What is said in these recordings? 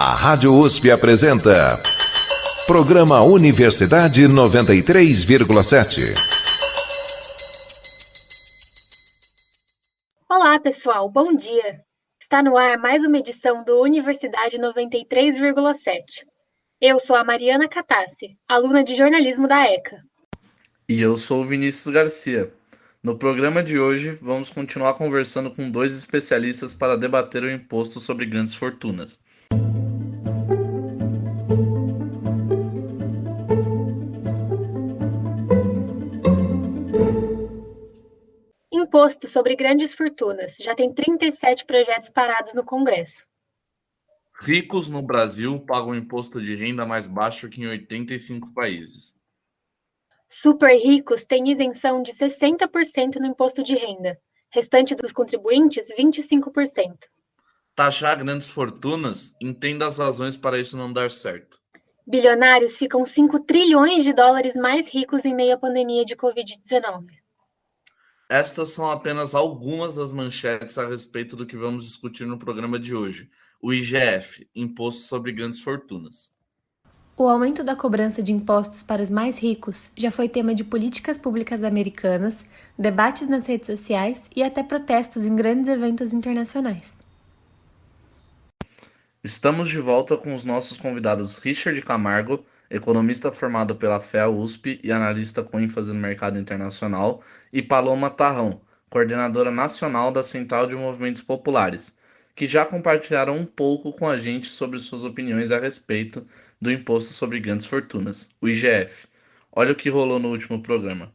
A Rádio USP apresenta Programa Universidade 93,7. Olá, pessoal, bom dia! Está no ar mais uma edição do Universidade 93,7. Eu sou a Mariana Catassi, aluna de jornalismo da ECA. E eu sou o Vinícius Garcia. No programa de hoje, vamos continuar conversando com dois especialistas para debater o imposto sobre grandes fortunas. Imposto sobre grandes fortunas. Já tem 37 projetos parados no Congresso. Ricos no Brasil pagam imposto de renda mais baixo que em 85 países. Super ricos têm isenção de 60% no imposto de renda. Restante dos contribuintes, 25%. Taxar grandes fortunas? Entenda as razões para isso não dar certo. Bilionários ficam 5 trilhões de dólares mais ricos em meio à pandemia de Covid-19. Estas são apenas algumas das manchetes a respeito do que vamos discutir no programa de hoje. O IGF, Imposto sobre Grandes Fortunas. O aumento da cobrança de impostos para os mais ricos já foi tema de políticas públicas americanas, debates nas redes sociais e até protestos em grandes eventos internacionais. Estamos de volta com os nossos convidados Richard Camargo, economista formado pela FEA-USP e analista com ênfase no mercado internacional, e Paloma Tarrão, coordenadora nacional da Central de Movimentos Populares, que já compartilharam um pouco com a gente sobre suas opiniões a respeito do Imposto sobre Grandes Fortunas, o IGF. Olha o que rolou no último programa.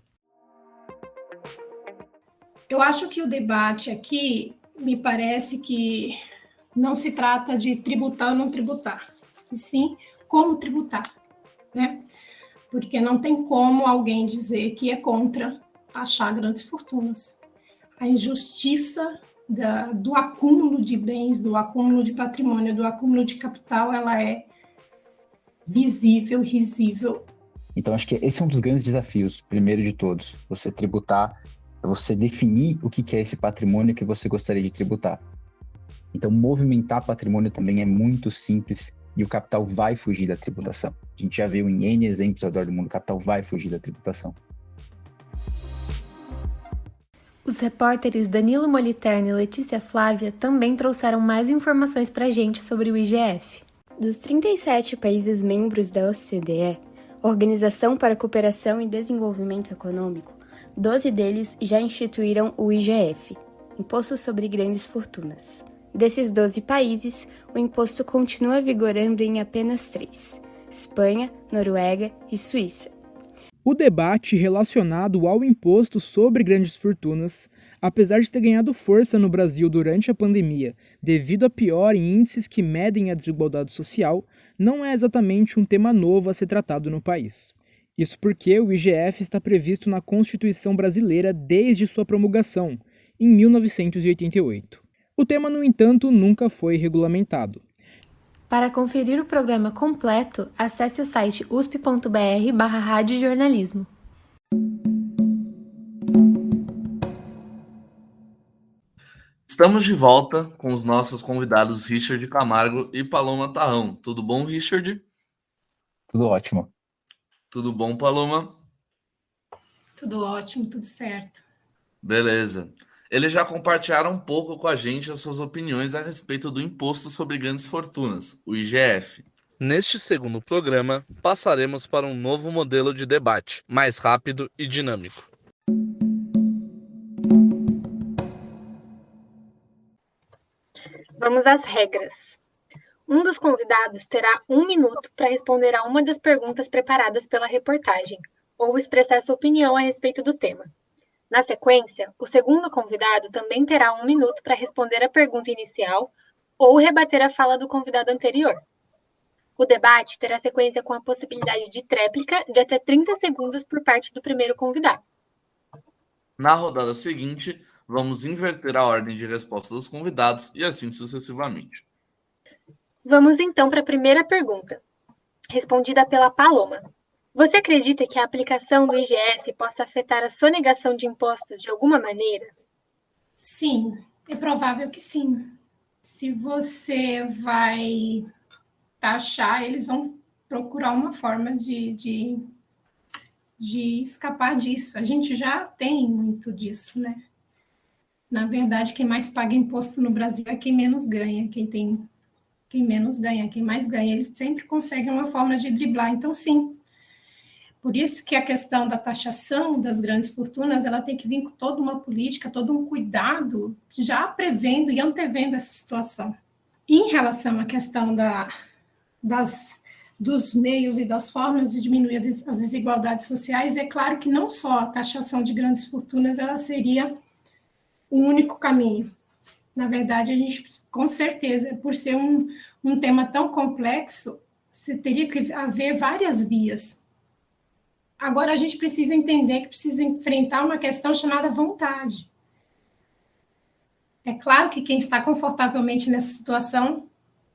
Eu acho que o debate aqui, me parece que não se trata de tributar ou não tributar, e sim como tributar, né? Porque não tem como alguém dizer que é contra taxar grandes fortunas. A injustiça do acúmulo de bens, do acúmulo de patrimônio, do acúmulo de capital, ela é visível, risível. Então, acho que esse é um dos grandes desafios, primeiro de todos. Você tributar, você definir o que é esse patrimônio que você gostaria de tributar. Então, movimentar patrimônio também é muito simples e o capital vai fugir da tributação. A gente já viu em N exemplos ao redor do mundo, o capital vai fugir da tributação. Os repórteres Danilo Moliterno e Letícia Flávia também trouxeram mais informações para a gente sobre o IGF. Dos 37 países membros da OCDE, Organização para a Cooperação e Desenvolvimento Econômico, 12 deles já instituíram o IGF, Imposto sobre Grandes Fortunas. Desses 12 países, o imposto continua vigorando em apenas 3: Espanha, Noruega e Suíça. O debate relacionado ao imposto sobre grandes fortunas, apesar de ter ganhado força no Brasil durante a pandemia, devido à piora em índices que medem a desigualdade social, não é exatamente um tema novo a ser tratado no país. Isso porque o IGF está previsto na Constituição brasileira desde sua promulgação, em 1988. O tema, no entanto, nunca foi regulamentado. Para conferir o programa completo, acesse o site usp.br/radiojornalismo. Estamos de volta com os nossos convidados Richard Camargo e Paloma Tarrão. Tudo bom, Richard? Tudo ótimo. Tudo bom, Paloma? Tudo ótimo, tudo certo. Beleza. Eles já compartilharam um pouco com a gente as suas opiniões a respeito do Imposto sobre Grandes Fortunas, o IGF. Neste segundo programa, passaremos para um novo modelo de debate, mais rápido e dinâmico. Vamos às regras. Um dos convidados terá 1 minuto para responder a uma das perguntas preparadas pela reportagem, ou expressar sua opinião a respeito do tema. Na sequência, o segundo convidado também terá 1 minuto para responder a pergunta inicial ou rebater a fala do convidado anterior. O debate terá sequência com a possibilidade de tréplica de até 30 segundos por parte do primeiro convidado. Na rodada seguinte, vamos inverter a ordem de resposta dos convidados e assim sucessivamente. Vamos então para a primeira pergunta, respondida pela Paloma. Você acredita que a aplicação do IGF possa afetar a sonegação de impostos de alguma maneira? Sim, é provável que sim. Se você vai taxar, eles vão procurar uma forma de escapar disso. A gente já tem muito disso, né? Na verdade, quem mais paga imposto no Brasil é quem menos ganha, quem menos ganha, quem mais ganha, eles sempre conseguem uma forma de driblar. Então, sim, por isso que a questão da taxação das grandes fortunas, ela tem que vir com toda uma política, todo um cuidado, já prevendo e antevendo essa situação. Em relação à questão dos meios e das formas de diminuir as desigualdades sociais, é claro que não só a taxação de grandes fortunas, ela seria o único caminho. Na verdade, a gente, com certeza, por ser um tema tão complexo, você teria que haver várias vias. Agora, a gente precisa entender que precisa enfrentar uma questão chamada vontade. É claro que quem está confortavelmente nessa situação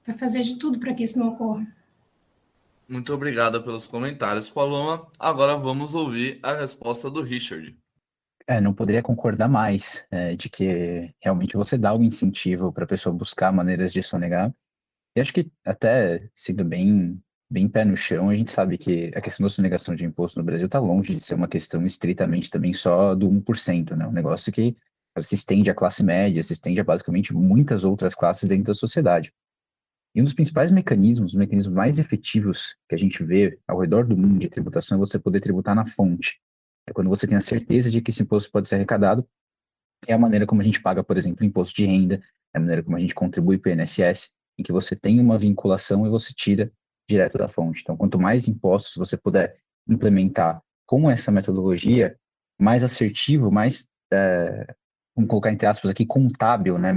vai fazer de tudo para que isso não ocorra. Muito obrigada pelos comentários, Paloma. Agora vamos ouvir a resposta do Richard. Não poderia concordar mais de que realmente você dá o incentivo para a pessoa buscar maneiras de sonegar. E acho que até sendo bem pé no chão, a gente sabe que a questão da sonegação de imposto no Brasil está longe de ser uma questão estritamente também só do 1%, né? Um negócio que se estende à classe média, se estende a basicamente muitas outras classes dentro da sociedade. E um dos principais mecanismos, os mecanismos mais efetivos que a gente vê ao redor do mundo de tributação é você poder tributar na fonte. É quando você tem a certeza de que esse imposto pode ser arrecadado, é a maneira como a gente paga, por exemplo, imposto de renda, é a maneira como a gente contribui para o INSS, em que você tem uma vinculação e você tira direto da fonte. Então, quanto mais impostos você puder implementar com essa metodologia, mais assertivo, vamos colocar entre aspas aqui, contábil, né?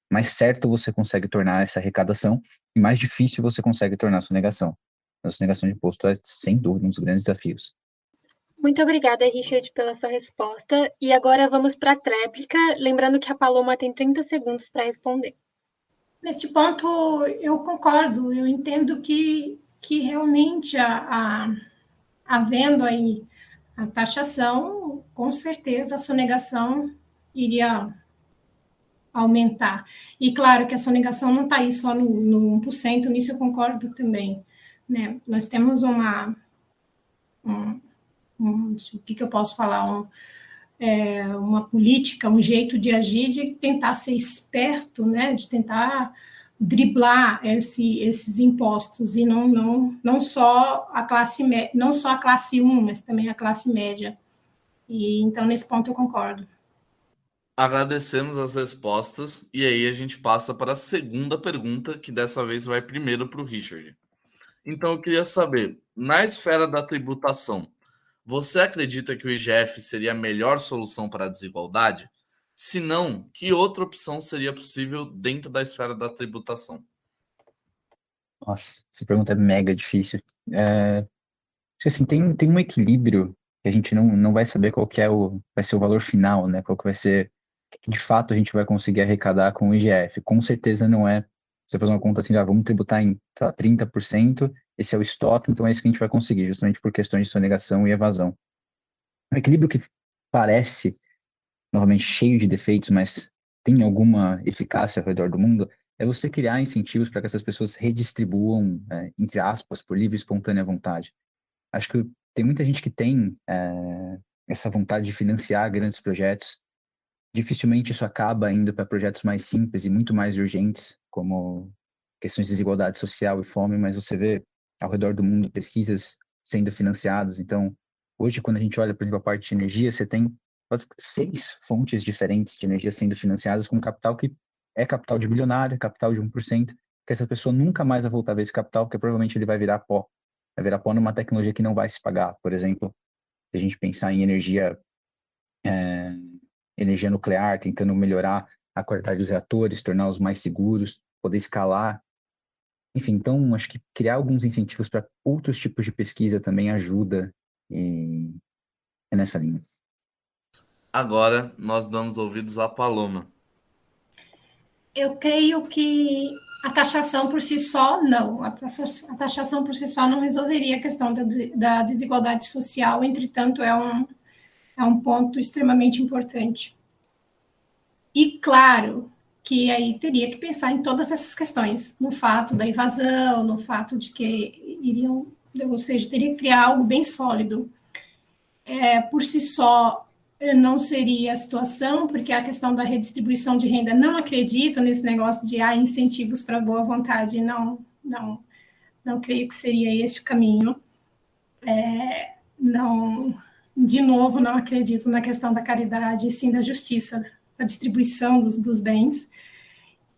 Mais certo você consegue tornar essa arrecadação e mais difícil você consegue tornar a sonegação. A sonegação de imposto é, sem dúvida, um dos grandes desafios. Muito obrigada, Richard, pela sua resposta. E agora vamos para a tréplica, lembrando que a Paloma tem 30 segundos para responder. Neste ponto, eu concordo, eu entendo que realmente, havendo aí a taxação, com certeza a sonegação iria aumentar. E claro que a sonegação não está aí só no 1%, nisso eu concordo também. Né? Nós temos o que eu posso falar, uma política, um jeito de agir, de tentar ser esperto, né, de tentar driblar esses impostos, e não só a classe não só a classe 1, mas também a classe média. E então, nesse ponto, eu concordo. Agradecemos as respostas e aí a gente passa para a segunda pergunta, que dessa vez vai primeiro para o Richard. Então eu queria saber, na esfera da tributação, você acredita que o IGF seria a melhor solução para a desigualdade? Se não, que outra opção seria possível dentro da esfera da tributação? Nossa, essa pergunta é mega difícil. Assim, tem um equilíbrio que a gente não vai saber qual que vai ser o valor final, né? Qual que vai ser, que de fato a gente vai conseguir arrecadar com o IGF. Com certeza não é você fazer uma conta assim, vamos tributar em, sei lá, 30%, esse é o estoque, então é isso que a gente vai conseguir, justamente por questões de sonegação e evasão. Um equilíbrio que parece, novamente, cheio de defeitos, mas tem alguma eficácia ao redor do mundo, é você criar incentivos para que essas pessoas redistribuam, entre aspas, por livre e espontânea vontade. Acho que tem muita gente que tem essa vontade de financiar grandes projetos. Dificilmente isso acaba indo para projetos mais simples e muito mais urgentes, como questões de desigualdade social e fome, mas você vê ao redor do mundo pesquisas sendo financiadas. Então, hoje, quando a gente olha, por exemplo, a parte de energia, você tem quase 6 fontes diferentes de energia sendo financiadas com capital que é capital de bilionário, capital de 1%, que essa pessoa nunca mais vai voltar a ver esse capital, porque provavelmente ele vai virar pó. Vai virar pó numa tecnologia que não vai se pagar. Por exemplo, se a gente pensar em energia nuclear, tentando melhorar a qualidade dos reatores, torná-los mais seguros, poder escalar. Enfim, então, acho que criar alguns incentivos para outros tipos de pesquisa também ajuda, e é nessa linha. Agora nós damos ouvidos à Paloma. Eu creio que a taxação por si só, não. A taxação por si só não resolveria a questão da desigualdade social, entretanto, é um ponto extremamente importante. E, claro, que aí teria que pensar em todas essas questões, no fato da evasão, no fato de que iriam, ou seja, teria que criar algo bem sólido. Por si só, não seria a situação, porque a questão da redistribuição de renda, não acredito nesse negócio de incentivos para boa vontade, não creio que seria esse o caminho. Não, de novo, não acredito na questão da caridade, e sim da justiça, da distribuição dos bens.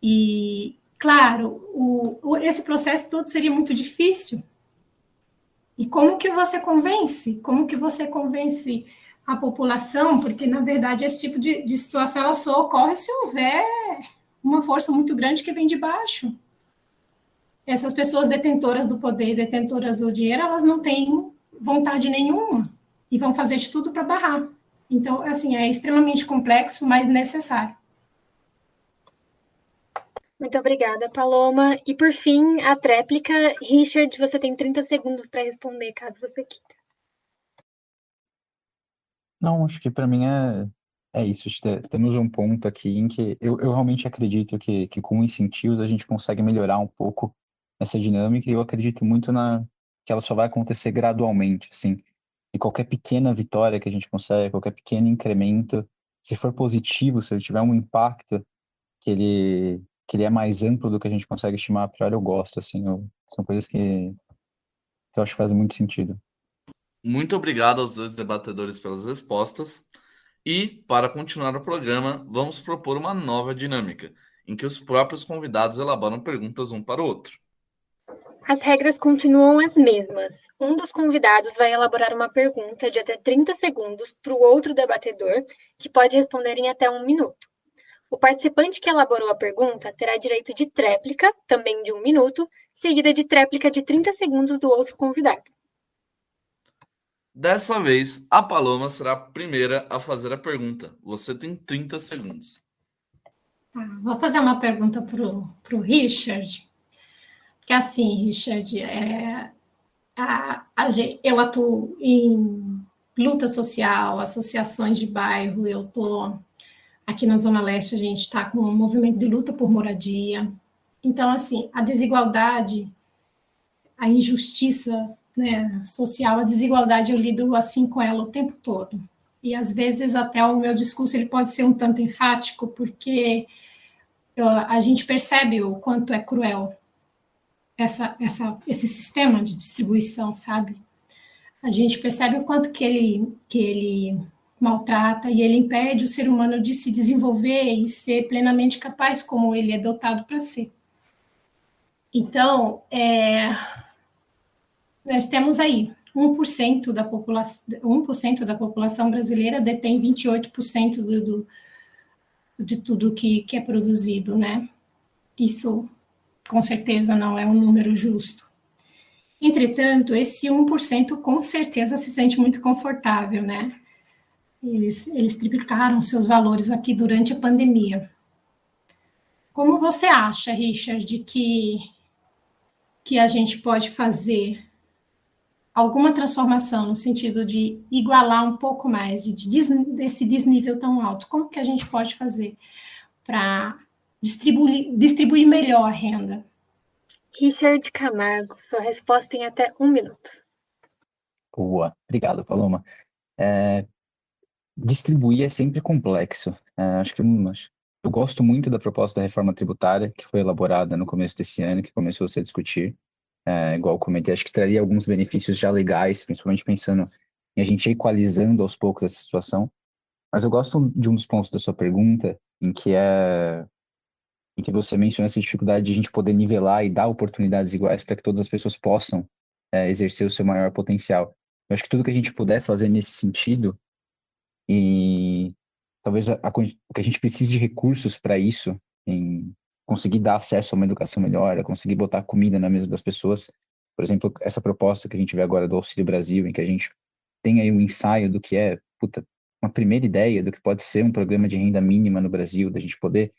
E, claro, esse processo todo seria muito difícil. E como que você convence? Como que você convence a população? Porque, na verdade, esse tipo de situação ela só ocorre se houver uma força muito grande que vem de baixo. Essas pessoas detentoras do poder, detentoras do dinheiro, elas não têm vontade nenhuma e vão fazer de tudo para barrar. Então, assim, é extremamente complexo, mas necessário. Muito obrigada, Paloma. E, por fim, a tréplica. Richard, você tem 30 segundos para responder, caso você queira. Não, acho que para mim é isso. Temos um ponto aqui em que eu realmente acredito que com incentivos a gente consegue melhorar um pouco essa dinâmica, e eu acredito muito que ela só vai acontecer gradualmente, assim. E qualquer pequena vitória que a gente consegue, qualquer pequeno incremento, se for positivo, se ele tiver um impacto que ele é mais amplo do que a gente consegue estimar a priori, eu gosto, assim. São coisas que eu acho que fazem muito sentido. Muito obrigado aos dois debatedores pelas respostas. E, para continuar o programa, vamos propor uma nova dinâmica, em que os próprios convidados elaboram perguntas um para o outro. As regras continuam as mesmas. Um dos convidados vai elaborar uma pergunta de até 30 segundos para o outro debatedor, que pode responder em até 1 minuto. O participante que elaborou a pergunta terá direito de tréplica, também de 1 minuto, seguida de tréplica de 30 segundos do outro convidado. Dessa vez, a Paloma será a primeira a fazer a pergunta. Você tem 30 segundos. Vou fazer uma pergunta para o Richard, que assim, Richard, eu atuo em luta social, associações de bairro, eu estou aqui na Zona Leste, a gente está com um movimento de luta por moradia. Então, assim, a desigualdade, a injustiça, né, social, a desigualdade, eu lido assim com ela o tempo todo. E, às vezes, até o meu discurso ele pode ser um tanto enfático, porque a gente percebe o quanto é cruel esse sistema de distribuição, sabe? A gente percebe o quanto que ele maltrata e ele impede o ser humano de se desenvolver e ser plenamente capaz como ele é dotado para ser. Então, nós temos aí 1% da população brasileira detém 28% de tudo que é produzido, né? Isso, com certeza, não é um número justo. Entretanto, esse 1% com certeza se sente muito confortável, né? Eles triplicaram seus valores aqui durante a pandemia. Como você acha, Richard, que a gente pode fazer alguma transformação no sentido de igualar um pouco mais desse desnível tão alto? Como que a gente pode fazer para distribuir melhor a renda? Richard Camargo, sua resposta em até 1 minuto. Boa, obrigado, Paloma. Distribuir é sempre complexo. Acho que eu gosto muito da proposta da reforma tributária que foi elaborada no começo desse ano, que começou a se discutir. Igual eu comentei, acho que traria alguns benefícios já legais, principalmente pensando em a gente ir equalizando aos poucos essa situação. Mas eu gosto de um dos pontos da sua pergunta, em que você menciona essa dificuldade de a gente poder nivelar e dar oportunidades iguais para que todas as pessoas possam exercer o seu maior potencial. Eu acho que tudo que a gente puder fazer nesse sentido, e talvez o que a gente precise de recursos para isso, em conseguir dar acesso a uma educação melhor, a conseguir botar comida na mesa das pessoas. Por exemplo, essa proposta que a gente vê agora do Auxílio Brasil, em que a gente tem aí um ensaio do que é, uma primeira ideia do que pode ser um programa de renda mínima no Brasil, da gente poder,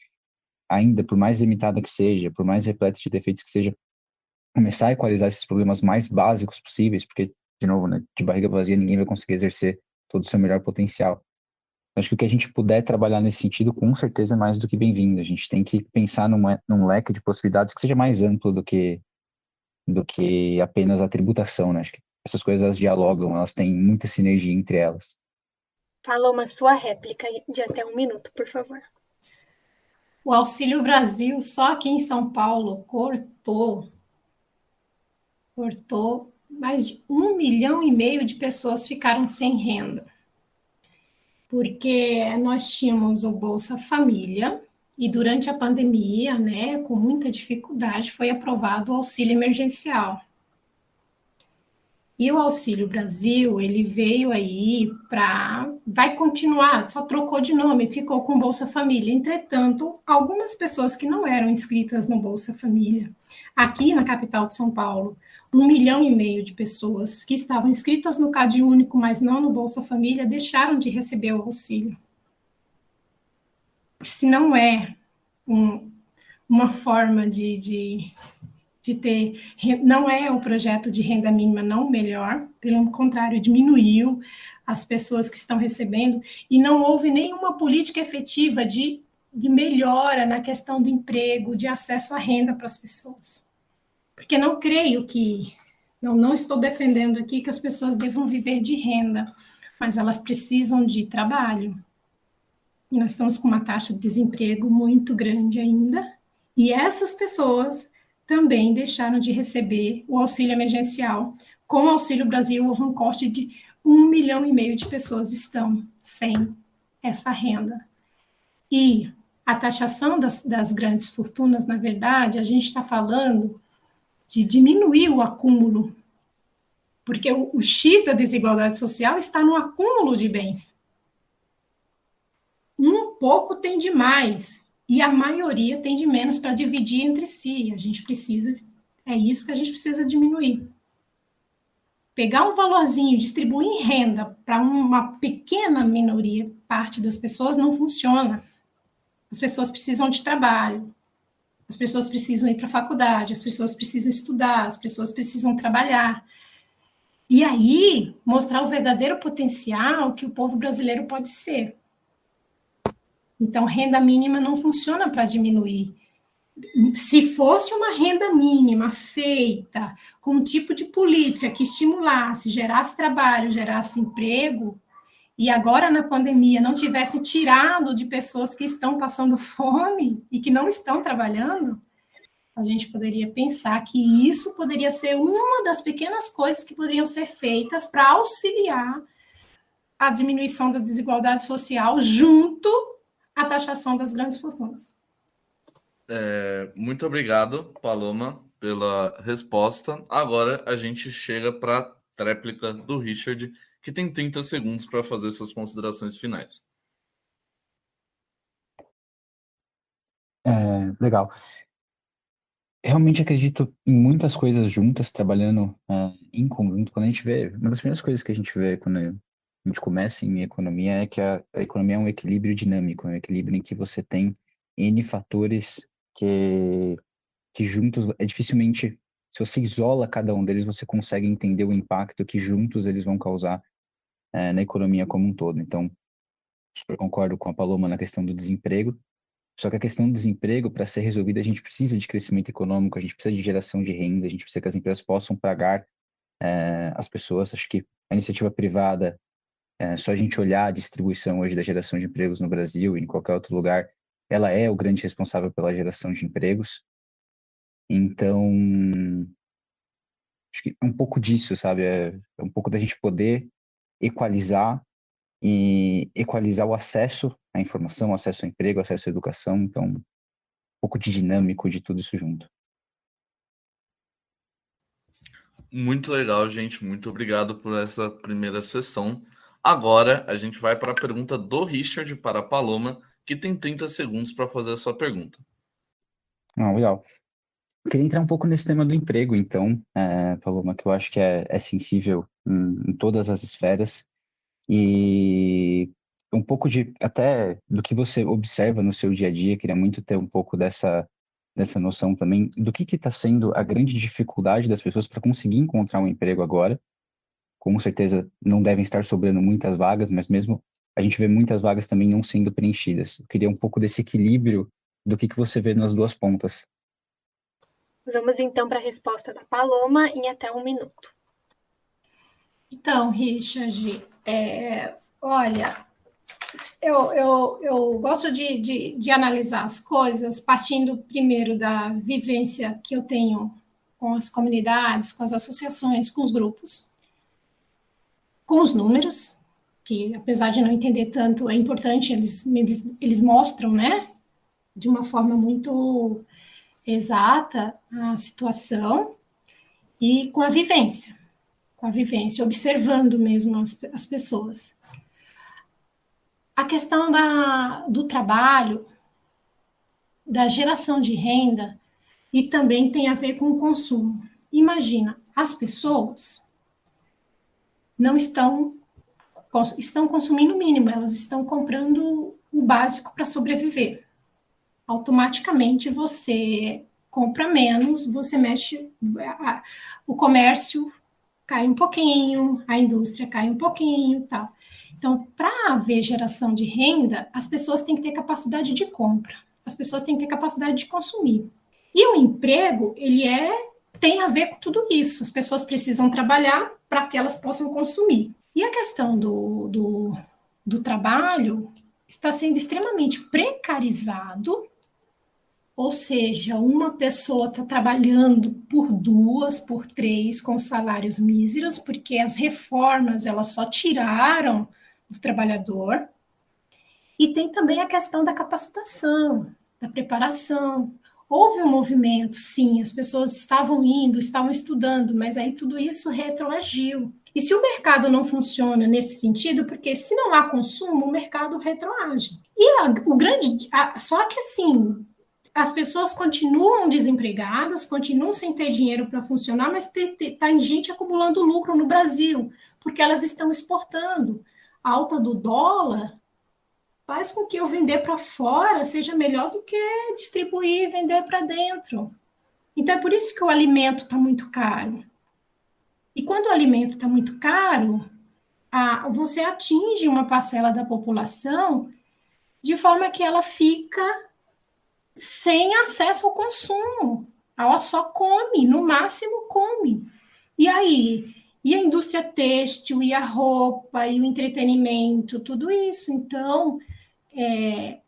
ainda por mais limitada que seja, por mais repleta de defeitos que seja, começar a equalizar esses problemas mais básicos possíveis, porque, de novo, né, de barriga vazia ninguém vai conseguir exercer todo o seu melhor potencial. Acho que o que a gente puder trabalhar nesse sentido, com certeza é mais do que bem-vindo. A gente tem que pensar num leque de possibilidades que seja mais amplo do que apenas a tributação, né? Acho que essas coisas elas dialogam, elas têm muita sinergia entre elas. Paloma, sua réplica de até 1 minuto, por favor. O Auxílio Brasil, só aqui em São Paulo, cortou mais de 1,5 milhão de pessoas ficaram sem renda. Porque nós tínhamos o Bolsa Família e durante a pandemia, né, com muita dificuldade, foi aprovado o auxílio emergencial. E o Auxílio Brasil, ele veio aí vai continuar, só trocou de nome, ficou com Bolsa Família. Entretanto, algumas pessoas que não eram inscritas no Bolsa Família, aqui na capital de São Paulo, 1,5 milhão de pessoas que estavam inscritas no Cade Único, mas não no Bolsa Família, deixaram de receber o auxílio. Se não é uma forma de ter, não é o projeto de renda mínima não melhor, pelo contrário, diminuiu as pessoas que estão recebendo, e não houve nenhuma política efetiva de melhora na questão do emprego, de acesso à renda para as pessoas. Porque não creio que, não estou defendendo aqui que as pessoas devam viver de renda, mas elas precisam de trabalho. E nós estamos com uma taxa de desemprego muito grande ainda, e essas pessoas também deixaram de receber o auxílio emergencial. Com o Auxílio Brasil, houve um corte de 1,5 milhão de pessoas estão sem essa renda. E a taxação das grandes fortunas, na verdade, a gente está falando de diminuir o acúmulo, porque o X da desigualdade social está no acúmulo de bens. Um pouco tem de mais, e a maioria tem de menos para dividir entre si. É isso que a gente precisa diminuir. Pegar um valorzinho, distribuir em renda para uma pequena minoria, parte das pessoas, não funciona. As pessoas precisam de trabalho, as pessoas precisam ir para a faculdade, as pessoas precisam estudar, as pessoas precisam trabalhar. E aí, mostrar o verdadeiro potencial que o povo brasileiro pode ser. Então, renda mínima não funciona para diminuir. Se fosse uma renda mínima feita com um tipo de política que estimulasse, gerasse trabalho, gerasse emprego, e agora na pandemia não tivesse tirado de pessoas que estão passando fome e que não estão trabalhando, a gente poderia pensar que isso poderia ser uma das pequenas coisas que poderiam ser feitas para auxiliar a diminuição da desigualdade social junto à taxação das grandes fortunas. Muito obrigado, Paloma, pela resposta. Agora a gente chega para a tréplica do Richard, que tem 30 segundos para fazer suas considerações finais. Legal. Realmente acredito em muitas coisas juntas, trabalhando em conjunto. Quando a gente vê, uma das primeiras coisas que a gente vê quando a gente começa em economia é que a economia é um equilíbrio dinâmico, um equilíbrio em que você tem N fatores que juntos, dificilmente, se você isola cada um deles, você consegue entender o impacto que juntos eles vão causar na economia como um todo. Então, super concordo com a Paloma na questão do desemprego, só que a questão do desemprego, para ser resolvida, a gente precisa de crescimento econômico, a gente precisa de geração de renda, a gente precisa que as empresas possam pagar as pessoas. Acho que a iniciativa privada, só a gente olhar a distribuição hoje da geração de empregos no Brasil e em qualquer outro lugar, ela é o grande responsável pela geração de empregos. Então, acho que é um pouco disso, sabe? É um pouco da gente poder equalizar o acesso à informação, o acesso ao emprego, o acesso à educação. Então, um pouco de dinâmico de tudo isso junto. Muito legal, gente. Muito obrigado por essa primeira sessão. Agora a gente vai para a pergunta do Richard para a Paloma, que tem 30 segundos para fazer a sua pergunta. Legal. Eu queria entrar um pouco nesse tema do emprego, então, Paloma, que eu acho que é sensível em todas as esferas, e um pouco até do que você observa no seu dia a dia. Queria muito ter um pouco dessa noção também do que está sendo a grande dificuldade das pessoas para conseguir encontrar um emprego agora. Com certeza não devem estar sobrando muitas vagas, mas mesmo a gente vê muitas vagas também não sendo preenchidas. Eu queria um pouco desse equilíbrio do que você vê nas duas pontas. Vamos então para a resposta da Paloma em até 1 minuto. Então, Richard, olha, eu gosto de analisar as coisas partindo primeiro da vivência que eu tenho com as comunidades, com as associações, com os grupos, com os números, que apesar de não entender tanto, é importante, eles mostram, né, de uma forma muito exata a situação, e com a vivência, observando mesmo as pessoas. A questão do trabalho, da geração de renda, e também tem a ver com o consumo. Imagina, as pessoas não estão consumindo o mínimo, elas estão comprando o básico para sobreviver. Automaticamente você compra menos, você mexe, o comércio cai um pouquinho, a indústria cai um pouquinho, tal. Então, para haver geração de renda, as pessoas têm que ter capacidade de compra, as pessoas têm que ter capacidade de consumir. E o emprego, ele tem a ver com tudo isso. As pessoas precisam trabalhar para que elas possam consumir. E a questão do trabalho está sendo extremamente precarizado, ou seja, uma pessoa está trabalhando por 2, por 3, com salários míseros, porque as reformas elas só tiraram do trabalhador. E tem também a questão da capacitação, da preparação. Houve um movimento, sim, as pessoas estavam indo, estavam estudando, mas aí tudo isso retroagiu. E se o mercado não funciona nesse sentido, porque se não há consumo, o mercado retroage. E só que assim, as pessoas continuam desempregadas, continuam sem ter dinheiro para funcionar, mas tem gente acumulando lucro no Brasil, porque elas estão exportando. A alta do dólar faz com que eu vender para fora seja melhor do que distribuir e vender para dentro. Então, é por isso que o alimento está muito caro. E quando o alimento está muito caro, você atinge uma parcela da população de forma que ela fica sem acesso ao consumo. Ela só come, no máximo come. E aí? E a indústria têxtil, e a roupa, e o entretenimento, tudo isso. Então,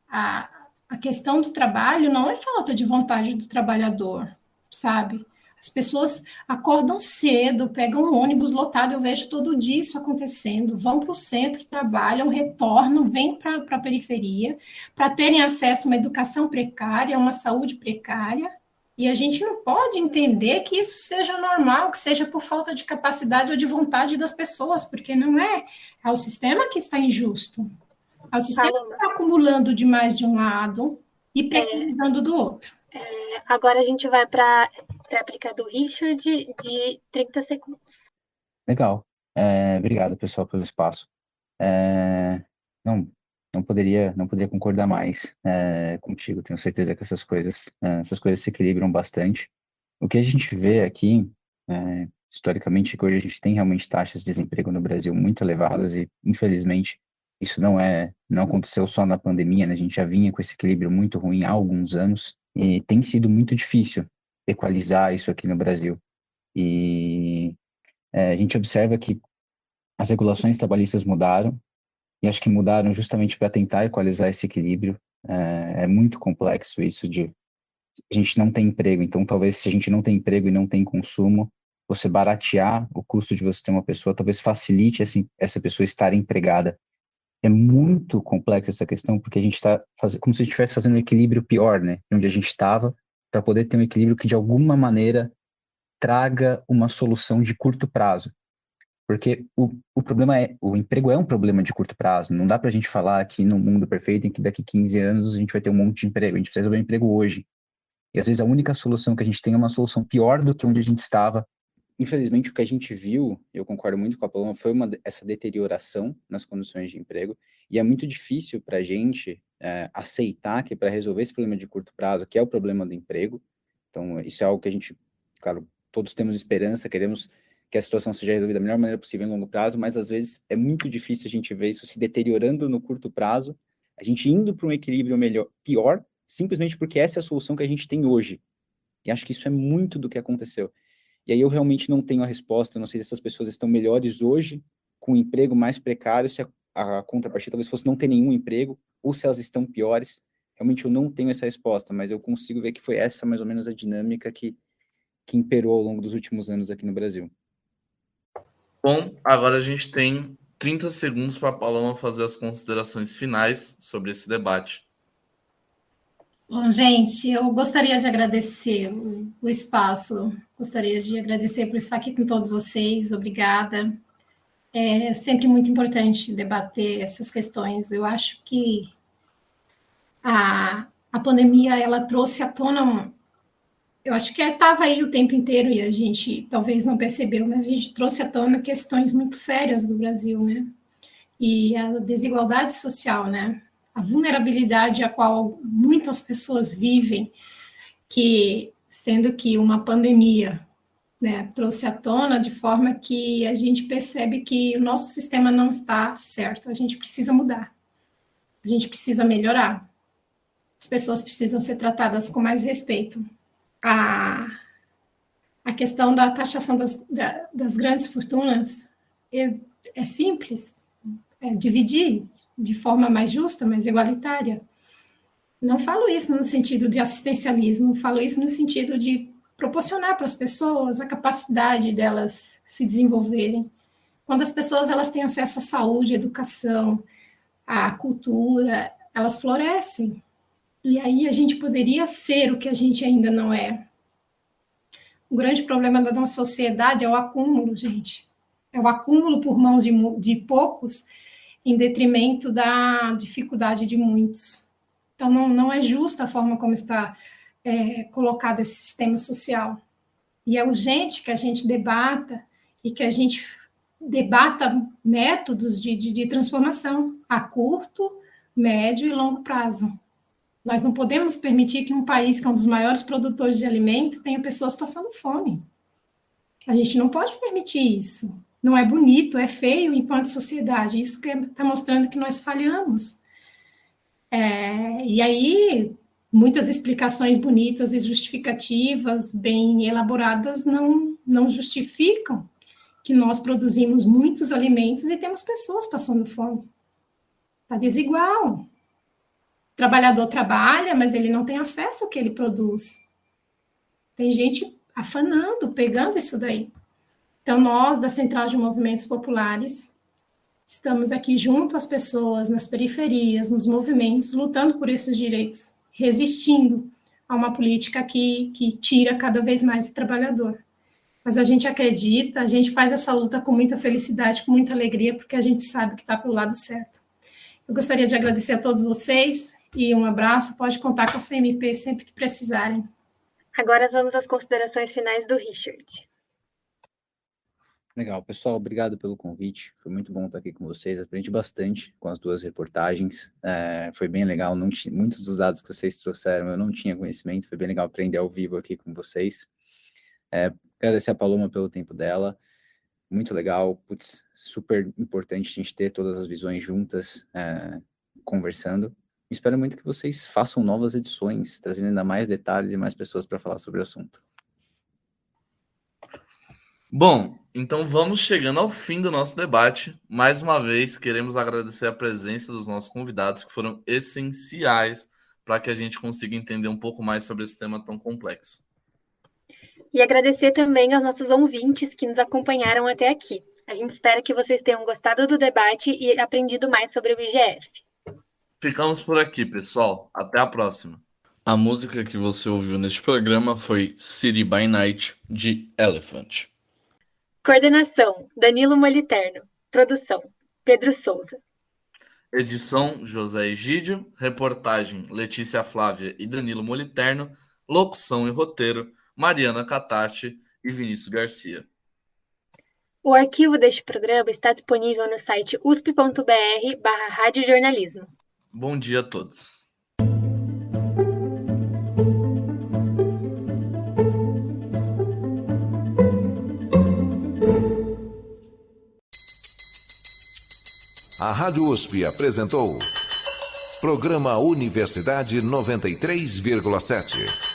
a questão do trabalho não é falta de vontade do trabalhador, sabe? As pessoas acordam cedo, pegam um ônibus lotado, eu vejo todo dia isso acontecendo, vão para o centro, trabalham, retornam, vêm para a periferia, para terem acesso a uma educação precária, a uma saúde precária, e a gente não pode entender que isso seja normal, que seja por falta de capacidade ou de vontade das pessoas, porque não é o sistema que está injusto. É o sistema que está acumulando demais de um lado e precarizando do outro. Agora a gente vai para a réplica do Richard de 30 segundos. Legal. Obrigado, pessoal, pelo espaço. Não poderia concordar mais contigo. Tenho certeza que essas coisas se equilibram bastante. O que a gente vê aqui, historicamente, é que hoje a gente tem realmente taxas de desemprego no Brasil muito elevadas e, infelizmente, isso não aconteceu só na pandemia, né? A gente já vinha com esse equilíbrio muito ruim há alguns anos e tem sido muito difícil equalizar isso aqui no Brasil. E a gente observa que as regulações trabalhistas mudaram, e acho que mudaram justamente para tentar equalizar esse equilíbrio. É muito complexo isso de a gente não tem emprego, então talvez se a gente não tem emprego e não tem consumo, você baratear o custo de você ter uma pessoa, talvez facilite essa pessoa estar empregada. É muito complexa essa questão, porque a gente está como se a gente estivesse fazendo um equilíbrio pior, né? Onde a gente estava, para poder ter um equilíbrio que de alguma maneira traga uma solução de curto prazo. Porque o problema o emprego é um problema de curto prazo. Não dá para a gente falar que no mundo perfeito, em que daqui 15 anos a gente vai ter um monte de emprego. A gente precisa resolver emprego hoje. E às vezes a única solução que a gente tem é uma solução pior do que onde a gente estava. Infelizmente, o que a gente viu, eu concordo muito com a Paloma, foi essa deterioração nas condições de emprego. E é muito difícil para a gente aceitar que para resolver esse problema de curto prazo, que é o problema do emprego, então isso é algo que a gente, claro, todos temos esperança, queremos que a situação seja resolvida da melhor maneira possível em longo prazo, mas às vezes é muito difícil a gente ver isso se deteriorando no curto prazo, a gente indo para um equilíbrio pior, simplesmente porque essa é a solução que a gente tem hoje. E acho que isso é muito do que aconteceu. E aí eu realmente não tenho a resposta, eu não sei se essas pessoas estão melhores hoje, com um emprego mais precário, se a contrapartida talvez fosse não ter nenhum emprego, ou se elas estão piores. Realmente eu não tenho essa resposta, mas eu consigo ver que foi essa mais ou menos a dinâmica que imperou ao longo dos últimos anos aqui no Brasil. Bom, agora a gente tem 30 segundos para a Paloma fazer as considerações finais sobre esse debate. Bom, gente, eu gostaria de agradecer o espaço, gostaria de agradecer por estar aqui com todos vocês, obrigada. É sempre muito importante debater essas questões. Eu acho que a pandemia, ela trouxe à tona, eu acho que estava aí o tempo inteiro e a gente talvez não percebeu, mas a gente trouxe à tona questões muito sérias do Brasil, né? E a desigualdade social, né? A vulnerabilidade a qual muitas pessoas vivem, que sendo que uma pandemia, né, trouxe à tona de forma que a gente percebe que o nosso sistema não está certo, a gente precisa mudar, a gente precisa melhorar, as pessoas precisam ser tratadas com mais respeito. A questão da taxação das grandes fortunas é simples, é dividir de forma mais justa, mais igualitária. Não falo isso no sentido de assistencialismo, falo isso no sentido de proporcionar para as pessoas a capacidade delas se desenvolverem. Quando as pessoas elas têm acesso à saúde, à educação, à cultura, elas florescem. E aí a gente poderia ser o que a gente ainda não é. O grande problema da nossa sociedade é o acúmulo, gente. É o acúmulo por mãos de poucos em detrimento da dificuldade de muitos. Então, não é justa a forma como está colocado esse sistema social. E é urgente que a gente debata e que a gente debata métodos de transformação a curto, médio e longo prazo. Nós não podemos permitir que um país que é um dos maiores produtores de alimento tenha pessoas passando fome. A gente não pode permitir isso. Não é bonito, é feio enquanto sociedade. Isso que está mostrando que nós falhamos. E aí, muitas explicações bonitas e justificativas, bem elaboradas, não justificam que nós produzimos muitos alimentos e temos pessoas passando fome. Está desigual. O trabalhador trabalha, mas ele não tem acesso ao que ele produz. Tem gente afanando, pegando isso daí. Então, nós, da Central de Movimentos Populares, estamos aqui junto às pessoas, nas periferias, nos movimentos, lutando por esses direitos, resistindo a uma política que tira cada vez mais o trabalhador. Mas a gente acredita, a gente faz essa luta com muita felicidade, com muita alegria, porque a gente sabe que está pelo lado certo. Eu gostaria de agradecer a todos vocês e um abraço, pode contar com a CMP sempre que precisarem. Agora vamos às considerações finais do Richard. Legal, pessoal, obrigado pelo convite, foi muito bom estar aqui com vocês, aprendi bastante com as duas reportagens, foi bem legal, muitos dos dados que vocês trouxeram eu não tinha conhecimento, foi bem legal aprender ao vivo aqui com vocês. Agradecer a Paloma pelo tempo dela, muito legal, super importante a gente ter todas as visões juntas, conversando. Espero muito que vocês façam novas edições, trazendo ainda mais detalhes e mais pessoas para falar sobre o assunto. Bom, então vamos chegando ao fim do nosso debate. Mais uma vez, queremos agradecer a presença dos nossos convidados, que foram essenciais para que a gente consiga entender um pouco mais sobre esse tema tão complexo. E agradecer também aos nossos ouvintes que nos acompanharam até aqui. A gente espera que vocês tenham gostado do debate e aprendido mais sobre o IGF. Ficamos por aqui, pessoal. Até a próxima. A música que você ouviu neste programa foi City by Night, de Elephant. Coordenação, Danilo Moliterno. Produção, Pedro Souza. Edição, José Egídio. Reportagem, Letícia Flávia e Danilo Moliterno. Locução e roteiro, Mariana Catati e Vinícius Garcia. O arquivo deste programa está disponível no site usp.br/radiojornalismo. Bom dia a todos. A Rádio USP apresentou Programa Universidade 93,7.